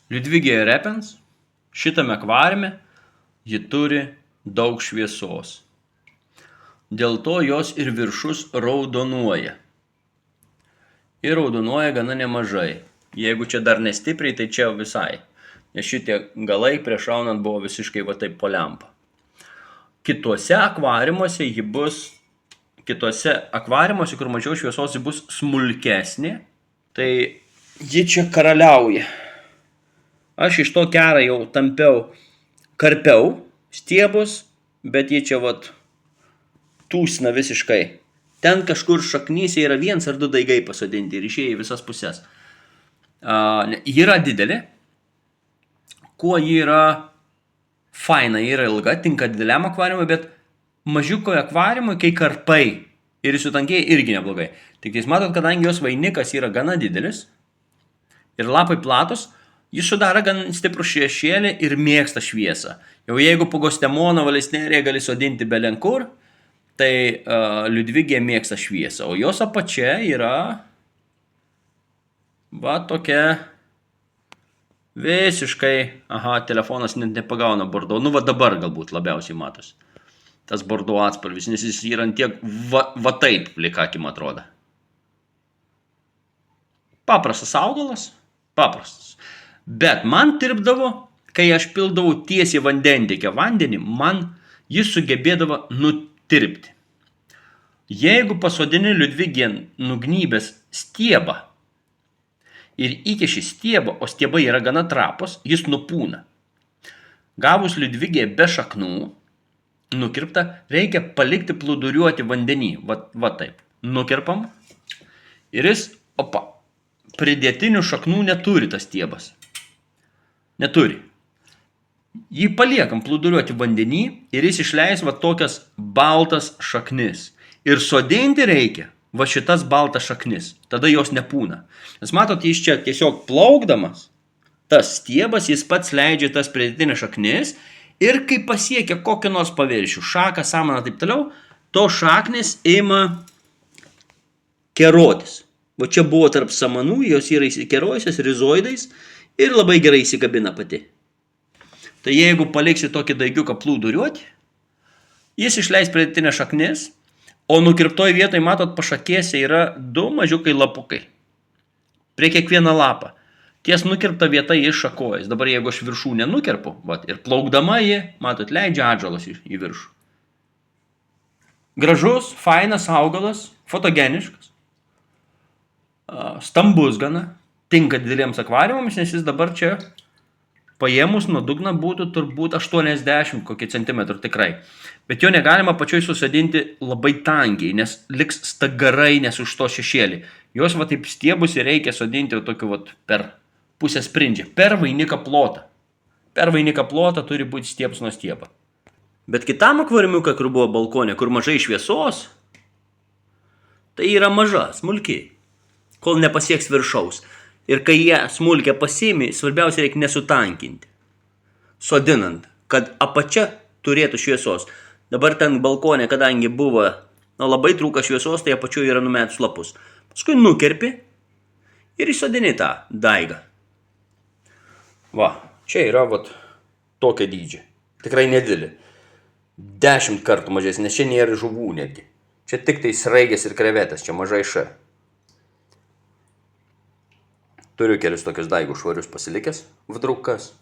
Liudvigija repens šitame akvariume ji turi daug šviesos. Dėl to jos ir viršus raudonuoja. Ir raudonuoja gana nemažai. Jeigu čia dar nestipriai, tai čia visai. Nes šitie galai prieš raunant buvo visiškai va taip po lempą. Kituose akvariumuose, kur mažiau šviesos, ji bus smulkesnė. Tai ji čia karaliauja. Aš iš to kerą jau karpiau stiebus, bet ji čia vat tūsina visiškai. Ten kažkur šaknyse yra 1 ar 2 daigai pasodinti ir išėję į visas pusės. Ji yra didelė. Kuo ji yra faina, ji yra ilga, tinka dideliam akvariumui, bet mažiukoje akvariumui, kai karpai ir sutankėja, irgi neblogai. Tik jūs matot, kadangi jos vainikas yra gana didelis ir lapai platus, jis sudaro gan stiprų šešėlį ir mėgsta šviesą. Jau jeigu Pugostemono valesnerija gali sodinti belenkur, tai Liudvigija mėgsta šviesą, o jos apačia yra va tokia visiškai, telefonas net nepagauna bordo, nu va dabar galbūt labiausiai matos tas bordo atspalvis, nes jis yra tiek va taip plikakim atrodo. Paprastas augalas, paprastas. Bet man tirpdavo, kai aš pildavau tiesiai vandentiekio vandenį, man jis sugebėdavo nutirpti. Jeigu pasodini Liudvigiją nugnybęs stiebą ir įkiši stiebą, o stiebai yra gana trapus, jis nupūna. Gavus Liudvigiją be šaknų, nukirptą, reikia palikti plūduriuoti vandenį. Va taip. Nukirpam. Ir jis, pridėtinių šaknų neturi tas stiebas. Neturi. Jį paliekam plūduriuoti vandenį ir jis išleis va tokias baltas šaknis. Ir sodinti reikia va šitas baltas šaknis. Tada jos nepūna. Nes matot, jis čia tiesiog plaukdamas, tas stiebas, jis pats leidžia tas pridėtinės šaknis ir kai pasiekia kokį nors paviršių, šaką, samaną, taip toliau, to šaknis ima kerotis. Va čia buvo tarp samanų, jos yra įsikerojusios rizoidais ir labai gerai įsikabina pati. Tai jeigu paliksi tokį daigiuką plūduriuoti, jis išleis pridėtinės šaknis, o nukirptoj vietoj, matot, pašakėse yra 2 mažiukai lapukai. Prie kiekvieną lapą. Ties nukirpta vieta jis šakojas. Dabar jeigu aš viršų nenukirpu, ir plaukdama jį, matot, leidžia atžalas į viršų. Gražus, fainas augalas, fotogeniškas, stambus gana, tinka dideliems akvariumams, nes jis dabar čia paėmus nuo dugno būtų turbūt 80 kokį centimetrų tikrai. Bet jo negalima pačioj susadinti labai tangiai, nes liks stagarai, nes už to šešėlį. Jos va taip stiebus ir reikia sodinti tokiu per pusę sprindžią, per vainiką plotą. Per vainiką plotą turi būti stiebus nuo stiebą. Bet kitam akvariumiuką, kur buvo balkonė, kur mažai šviesos, tai yra maža, smulki, kol nepasieks viršaus. Ir kai jie smulkę pasiimi, svarbiausia reikia nesutankinti. Sodinant, kad apačia turėtų šviesos. Dabar ten balkonė, kadangi buvo labai trūka šviesos, tai apačioje yra numetus lapus. Paskui nukerpi ir įsodini tą daigą. Va, čia yra tokia dydžia. Tikrai nedidelė. 10 kartų mažesnė, nes čia nėra žuvų netgi. Čia tik tai sraigės ir krevetės, čia mažai š. Turiu kelius tokius daigus švarius pasilikęs, vdrukas.